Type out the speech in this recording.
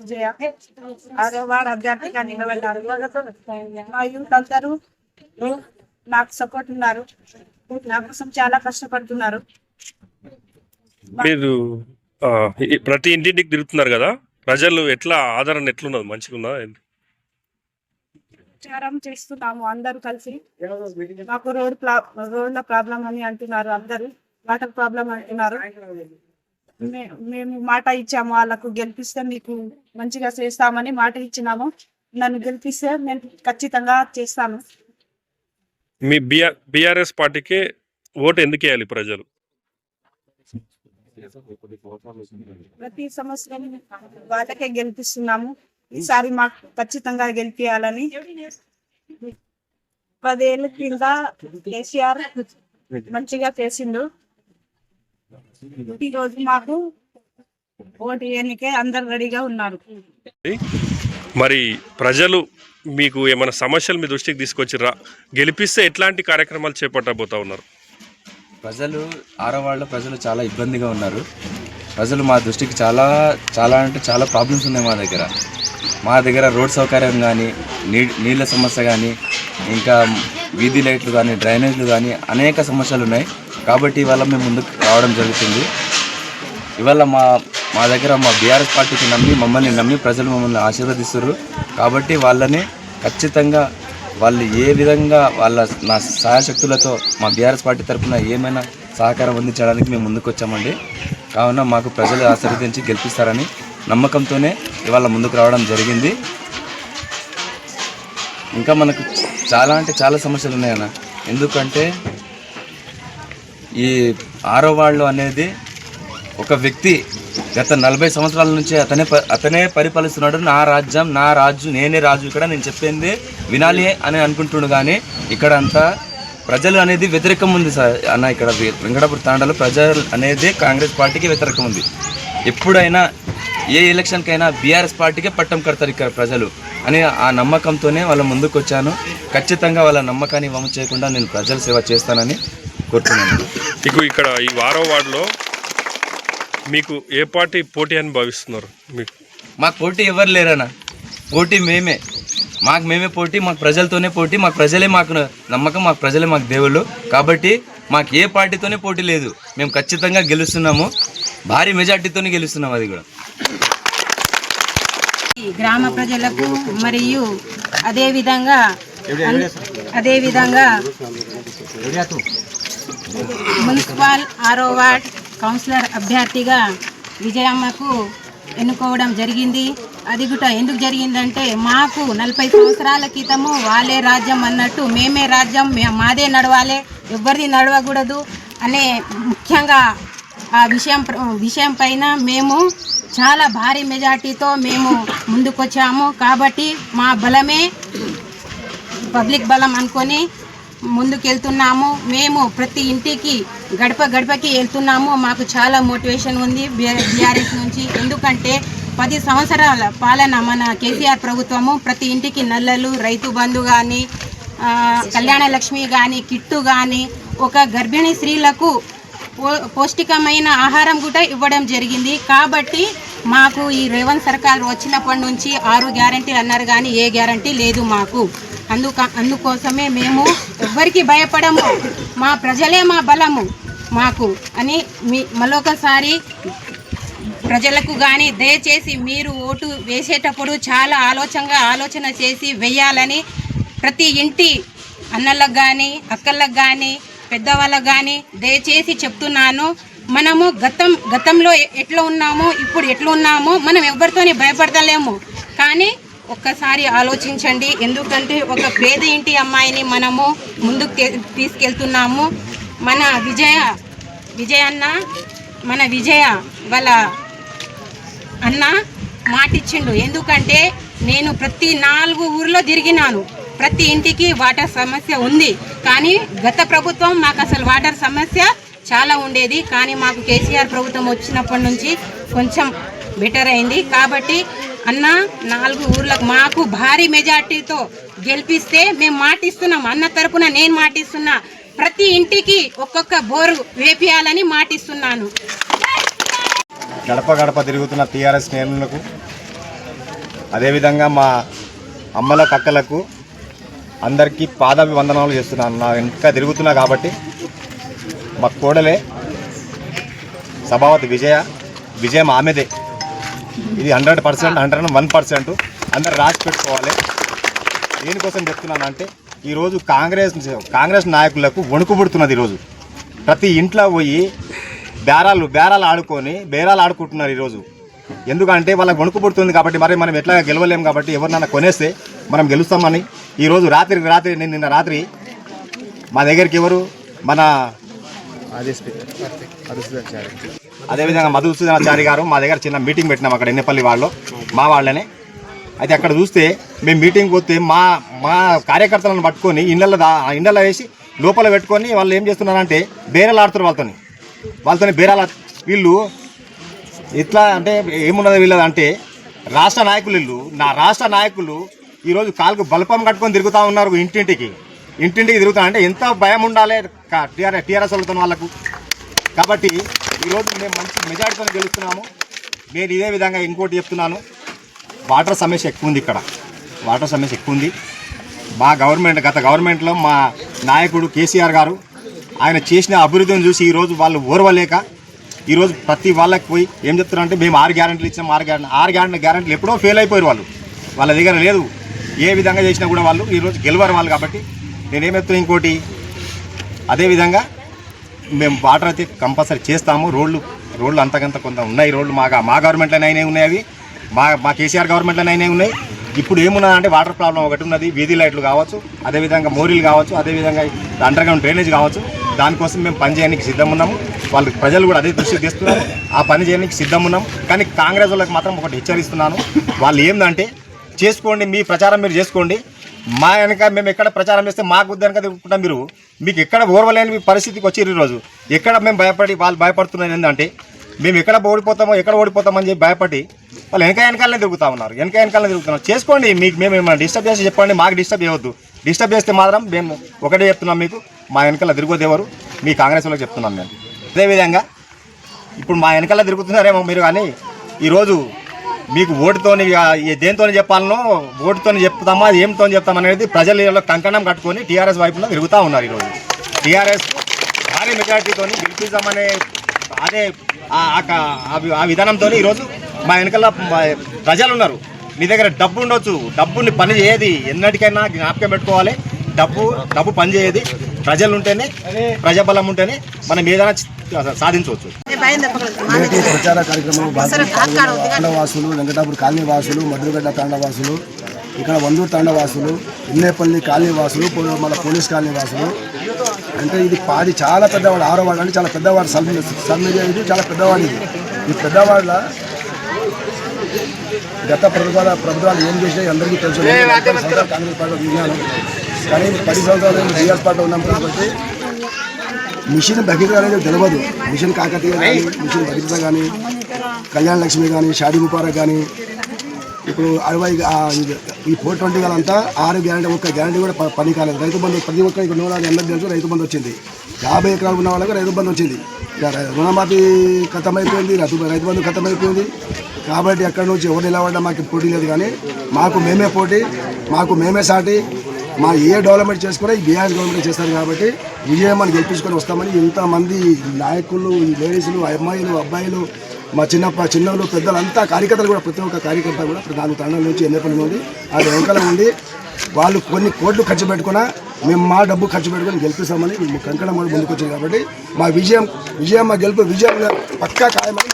విజయ 6వ వార్డు అభ్యర్థిగా నిలబడ్డారు. మా యూత్ అందరూ నాకు సపోర్ట్ ఉన్నారు, నా కోసం చాలా కష్టపడుతున్నారు. మీరు ప్రతి ఇంటింటికి తిరుగుతున్నారు కదా, ప్రజలు ఎట్లా ఆదరణ ఎట్లున్నది, మంచిగా ఉందా? ప్రచారం చేస్తున్నాము అందరూ కలిసి. మాకు రోడ్ల ప్రాబ్లం అని అంటున్నారు, అందరూ వాటర్ ప్రాబ్లం అంటున్నారు. మేము మాట ఇచ్చాము, వాళ్ళకు గెలిపిస్తే మీకు మంచిగా చేస్తామని మాట ఇచ్చినాము. నన్ను గెలిపిస్తే నేను ఖచ్చితంగా చేస్తాను. మీ బీఆర్ఎస్ పార్టీకి ఓటు ఎందుకు వేయాలి ప్రజలు? ప్రతి సంవత్సరం వాళ్ళకే గెలిపిస్తున్నాము. ఈసారి మాకు ఖచ్చితంగా గెలిపియాలని. 10 ఏళ్ళ కింద కేసీఆర్ మంచిగా చేసిండు. ఈరోజు మాకు ఓటు వేయనికే అందరు రెడీగా ఉన్నారు. మరి ప్రజలు మీకు ఏమైనా సమస్యలు మీ దృష్టికి తీసుకొచ్చిర్రా? గెలిపిస్తే ఎట్లాంటి కార్యక్రమాలు చేపట్టబోతా ఉన్నారు? ప్రజలు 6వ వార్డులో ప్రజలు చాలా ఇబ్బందిగా ఉన్నారు. ప్రజలు మా దృష్టికి చాలా ప్రాబ్లమ్స్ ఉన్నాయి. మా దగ్గర రోడ్ సౌకర్యం కానీ, నీళ్ళ సమస్య కానీ, ఇంకా వీధి లైట్లు కానీ, డ్రైనేజ్లు కానీ అనేక సమస్యలు ఉన్నాయి. కాబట్టి ఇవాళ మేము ముందుకు రావడం జరుగుతుంది. ఇవాళ మా దగ్గర మా బీఆర్ఎస్ పార్టీకి మమ్మల్ని నమ్మి ప్రజలు మమ్మల్ని ఆశీర్వదిస్తారు. కాబట్టి వాళ్ళని ఖచ్చితంగా వాళ్ళు ఏ విధంగా నా సహాయశక్తులతో మా బీఆర్ఎస్ పార్టీ తరఫున ఏమైనా సహకారం అందించడానికి మేము ముందుకు వచ్చామండి. కావున మాకు ప్రజలు ఆశీర్వదించి గెలిపిస్తారని నమ్మకంతోనే ఇవాళ ముందుకు రావడం జరిగింది. ఇంకా మనకు చాలా సమస్యలు ఉన్నాయన్న. ఎందుకంటే ఈ 6వ వార్డులో అనేది ఒక వ్యక్తి గత 40 సంవత్సరాల నుంచి అతనే పరిపాలిస్తున్నాడు. నా రాజ్యం, నా రాజు, నేనే రాజు, ఇక్కడ నేను చెప్పింది వినాలి అని అనుకుంటున్నాడు. కానీ ఇక్కడ అంతా ప్రజలు అనేది వ్యతిరేకం ఉంది సార్ అన్న. ఇక్కడ వెంకటాపూర్ తాండాలో ప్రజలు అనేది కాంగ్రెస్ పార్టీకి వ్యతిరేకం ఉంది. ఎప్పుడైనా ఏ ఎలక్షన్కైనా బీఆర్ఎస్ పార్టీకే పట్టం కడతారు ఇక్కడ ప్రజలు అని ఆ నమ్మకంతోనే వాళ్ళ ముందుకు వచ్చాను. ఖచ్చితంగా వాళ్ళ నమ్మకాన్ని వమ్ము చేయకుండా నేను ప్రజల సేవ చేస్తానని కోరుతున్నాను. ఇక్కడ ఈ 6వ వార్డులో మీకు ఏ పార్టీ పోటీ అని భావిస్తున్నారు? మాకు పోటీ ఎవరు లేరన్న. పోటీ మేమే పోటీ. మాకు ప్రజలతోనే పోటీ. మాకు ప్రజలే మాకు నమ్మకం, మాకు ప్రజలే మాకు దేవుళ్ళు. కాబట్టి మాకు ఏ పార్టీతోనే పోటీ లేదు. మేము ఖచ్చితంగా గెలుస్తున్నాము, భారీ మెజార్టీతోనే గెలుస్తున్నాము. అది కూడా గ్రామ ప్రజలకు మరియు అదేవిధంగా మున్సిపల్ 6వ వార్డ్ కౌన్సిలర్ అభ్యర్థిగా విజయమ్మకు ఎన్నుకోవడం జరిగింది. అది కూడా ఎందుకు జరిగిందంటే మాకు 40 సంవత్సరాల క్రితము వాళ్ళే రాజ్యం అన్నట్టు, మేమే రాజ్యం, మాదే నడవాలి, ఎవరిది నడవకూడదు అనే ముఖ్యంగా ఆ విషయం పైన మేము చాలా భారీ మెజార్టీతో మేము ముందుకొచ్చాము. కాబట్టి మా బలమే పబ్లిక్ బలం అనుకొని ముందుకెళ్తున్నాము. మేము ప్రతి ఇంటికి గడపకి వెళ్తున్నాము. మాకు చాలా మోటివేషన్ ఉంది బీఆర్ఎస్ నుంచి. ఎందుకంటే 10 సంవత్సరాల పాలన మన కేసీఆర్ ప్రభుత్వము ప్రతి ఇంటికి నల్లలు, రైతు బంధు కానీ, కళ్యాణ లక్ష్మి కానీ, కిట్టు కానీ, ఒక గర్భిణీ స్త్రీలకు పౌష్టికమైన ఆహారం కూడా ఇవ్వడం జరిగింది. కాబట్టి మాకు ఈ రేవంత్ సర్కార్ వచ్చినప్పటి నుంచి 6 గ్యారంటీలు అన్నారు, కానీ ఏ గ్యారంటీ లేదు మాకు. అందుకోసమే మేము ఎవ్వరికి భయపడము, మా ప్రజలే మా బలము మాకు అని మరొకసారి ప్రజలకు కానీ దయచేసి మీరు ఓటు వేసేటప్పుడు చాలా ఆలోచన చేసి వేయాలని ప్రతి ఇంటి అన్నలకు కానీ, అక్కలకు కానీ, పెద్దవాళ్ళకు కానీ దయచేసి చెప్తున్నాను. మనము గతంలో ఎట్లా ఉన్నామో ఇప్పుడు ఎట్లా ఉన్నామో మనం ఎవరితోని భయపడతలేము. కానీ ఒక్కసారి ఆలోచించండి. ఎందుకంటే ఒక పేద ఇంటి అమ్మాయిని మనము ముందుకు తీసుకెళ్తున్నాము. మన విజయ వాళ్ళ అన్న మాటిచ్చిండు. ఎందుకంటే నేను ప్రతి 4 ఊర్లో తిరిగినాను, ప్రతి ఇంటికి వాటర్ సమస్య ఉంది. కానీ గత ప్రభుత్వం మాకు అసలు వాటర్ సమస్య చాలా ఉండేది. కానీ మాకు కేసీఆర్ ప్రభుత్వం వచ్చినప్పటి నుంచి కొంచెం బెటర్ అయింది. కాబట్టి అన్న 4 ఊర్లకు మాకు భారీ మెజార్టీతో గెలిపిస్తే మేము మాటిస్తున్నాం. అన్న తరపున నేను మాటిస్తున్నా, ప్రతి ఇంటికి ఒక్కొక్క బోరు వేపియాలని మాటిస్తున్నాను. గడప తిరుగుతున్న టీఆర్ఎస్ శ్రేణులకు అదేవిధంగా మా అమ్మలకు అక్కలకు అందరికీ పాదాభివందనాలు చేస్తున్నాను. నా వెనక తిరుగుతున్నా కాబట్టి మా కోడలే సభావతి విజయం ఆమెదే. ఇది 100%, 101% అందరు రాసి పెట్టుకోవాలి. దేనికోసం చెప్తున్నానంటే ఈరోజు కాంగ్రెస్ నాయకులకు వణుకు పుడుతున్నది. ఈరోజు ప్రతి ఇంట్లో పోయి బేరాలు ఆడుకుంటున్నారు ఈరోజు. ఎందుకంటే వాళ్ళకి వణుకు పుడుతుంది కాబట్టి మరి మనం ఎట్లా గెలవలేము కాబట్టి ఎవరినైనా కొనేస్తే మనం గెలుస్తామని ఈరోజు నిన్న రాత్రి మా దగ్గరికి ఎవరు మన అదేవిధంగా మధుసూదనాచారి గారు మా దగ్గర చిన్న మీటింగ్ పెట్టినాం అక్కడ ఎన్నెపల్లి మా అయితే అక్కడ చూస్తే మేము మీటింగ్ పోతే మా కార్యకర్తలను పట్టుకొని ఇళ్ళల్లో వేసి లోపల పెట్టుకొని వాళ్ళు ఏం చేస్తున్నారంటే బేరాలు ఆడుతున్నారు. వాళ్ళతోని బేరాలు వీళ్ళు ఎట్లా అంటే ఏమున్నది వీళ్ళది అంటే రాష్ట్ర నాయకులు ఈరోజు కాలుకు బల్పం కట్టుకొని తిరుగుతూ ఉన్నారు. ఇంటింటికి తిరుగుతా అంటే ఎంత భయం ఉండాలి టీఆర్ఎస్ వాళ్ళకు. కాబట్టి ఈరోజు మేము మంచి మెజార్టీతో గెలుస్తున్నాము. నేను ఇదే విధంగా ఇంకోటి చెప్తున్నాను, వాటర్ సమస్య ఎక్కువ ఉంది. మా గత గవర్నమెంట్లో మా నాయకుడు కేసీఆర్ గారు ఆయన చేసిన అభివృద్ధిని చూసి ఈరోజు వాళ్ళు ఓర్వలేక ఈరోజు ప్రతి వాళ్ళకి పోయి ఏం చెప్తున్నారంటే మేము 6 గ్యారెంటీలు ఇచ్చాం. 6 గ్యారెంటీలు ఎప్పుడో ఫెయిల్ అయిపోయారు వాళ్ళ దగ్గర లేదు. ఏ విధంగా చేసినా కూడా వాళ్ళు ఈరోజు గెలవరు వాళ్ళు. కాబట్టి నేనేమెత్తున్నా ఇంకోటి, అదేవిధంగా మేము వాటర్ అయితే కంపల్సరీ చేస్తాము. రోడ్లు అంతకంత కొంత ఉన్నాయి. రోడ్లు మా గవర్నమెంట్లోనే అయినాయి ఉన్నాయి, అవి మా కేసీఆర్ గవర్నమెంట్లోనే అయినాయి ఉన్నాయి. ఇప్పుడు ఏమున్నదంటే వాటర్ ప్రాబ్లం ఒకటి ఉన్నది. వీధి లైట్లు కావచ్చు, అదేవిధంగా మోరీలు కావచ్చు, అదేవిధంగా అండర్గ్రౌండ్ డ్రైనేజ్ కావచ్చు. దానికోసం మేము పని చేయడానికి సిద్ధం ఉన్నాము. వాళ్ళు ప్రజలు కూడా అదే దృష్టి తీస్తున్నారు. ఆ పని చేయడానికి సిద్ధం ఉన్నాం. కానీ కాంగ్రెస్ వాళ్ళకి మాత్రం ఒకటి హెచ్చరిస్తున్నాను, వాళ్ళు ఏంటంటే చేసుకోండి, మీ ప్రచారం మీరు చేసుకోండి. మా వెనక మేము ఎక్కడ ప్రచారం చేస్తే మాకు వెనక తిరుగుకుంటాం. మీకు ఎక్కడ ఓర్వలేని పరిస్థితికి వచ్చారు ఈరోజు. ఎక్కడ మేము వాళ్ళు భయపడుతున్నారు ఏంటంటే మేము ఎక్కడ ఓడిపోతామని చెప్పి భయపడి వాళ్ళు వెనకాలనే తిరుగుతున్నారు. చేసుకోండి, మీకు మేము ఏమైనా డిస్టర్బ్ చేసి చెప్పండి, మాకు డిస్టర్బ్ చేయవద్దు. డిస్టర్బ్ చేస్తే మాత్రం మేము ఒకటే చెప్తున్నాం, మీకు మా వెనకాల తిరగొద్దు ఎవరు, మీ కాంగ్రెస్ వాళ్ళకి చెప్తున్నాం మేము. అదేవిధంగా ఇప్పుడు మా వెనకాల తిరుగుతున్నారేమో మీరు, కానీ ఈరోజు మీకు ఓటుతోని దేంతో చెప్పాలనో ఓటుతోని చెప్తామా ఏంతో చెప్తామనేది ప్రజల కంకణం కట్టుకొని టీఆర్ఎస్ వైపులో తిరుగుతూ ఉన్నారు. ఈరోజు టీఆర్ఎస్ భారీ మెజార్టీతో గెలిపిద్దామనే అదే ఆ విధానంతో ఈరోజు మా వెనకాల ప్రజలు ఉన్నారు. మీ దగ్గర డబ్బు ఉండొచ్చు, డబ్బుని పని చేయది, ఎన్నటికైనా జ్ఞాపకం పెట్టుకోవాలి. డబ్బు పని చేయది, ప్రజలు ఉంటేనే, ప్రజాబలం ఉంటేనే మనం ఏదైనా సాధించవచ్చు. ప్రచార కార్యక్రమంలో తాండవాసులు, వెంకటాపూర్ కాలనీ వాసులు, మధురగడ్డ తాండవాసులు, ఇక్కడ వందూరు తాండవాసులు, ఇన్నేపల్లి కాలనీ వాసులు, మన పోలీస్ కాలనీ వాసులు, అంటే ఇది చాలా పెద్దవాడు. 6వ వార్డు అంటే చాలా పెద్దవాడు. సల్మేరియా ఇది చాలా పెద్దవాడు. ఈ పెద్దవాళ్ళ గత ప్రభుత్వాలు ఏం చేసినాయి అందరికీ తెలుసు. కాంగ్రెస్ పార్టీ విజ్ఞానం, కానీ 10 సంవత్సరాలు టీఆర్ఎస్ పార్టీ ఉన్నాం కాబట్టి మిషన్ భగీరథ అనేది తెలియదు. మిషన్ కాకతీయ కానీ, మిషన్ భగీరథ కానీ, కళ్యాణ లక్ష్మి కానీ, షాదీ ముబారక్ కానీ, ఇప్పుడు 60 ఈ 420 అంతా 6 గ్యారెంటీ, ఒక్క గ్యారెంటీ కూడా పని కాలేదు. రైతు బంధు ప్రతి ఒక్క ఇక్కడ అందరికీ తెలుసు, రైతు బంధు వచ్చింది. 50 ఎకరాలు ఉన్న వాళ్ళకి రైతు బంధు వచ్చింది. రుణమాఫీ ఖతమైపోయింది, రైతు బంధు ఖతమైపోయింది. కాబట్టి ఎక్కడి నుంచి ఎవరు నిలబడ్డా మాకు పోటీ లేదు, కానీ మాకు మేమే పోటీ, మాకు మేమే సాటి. మా ఏ డెవలప్మెంట్ చేసుకున్నా ఈ బీఆర్ఎస్ గవర్నమెంట్ చేస్తారు. కాబట్టి విజయమ్మని గెలిపించుకొని వస్తామని ఇంతమంది నాయకులు, లేడీసులు, అమ్మాయిలు, అబ్బాయిలు, మా చిన్నలు, పెద్దలు అంతా కార్యకర్తలు కూడా, ప్రతి ఒక్క కార్యకర్త కూడా 4 తాండాల నుంచి ఎన్నేపల్లి ఉంది ఆ వెంకల ఉంది. వాళ్ళు కొన్ని కోట్లు ఖర్చు పెట్టుకున్నా మేము మా డబ్బు ఖర్చు పెట్టుకొని గెలిపిస్తామని కంకణం కూడా ముందుకు వచ్చింది. కాబట్టి మా విజయం మా గెలుపు విజయం పక్కా ఖాయమని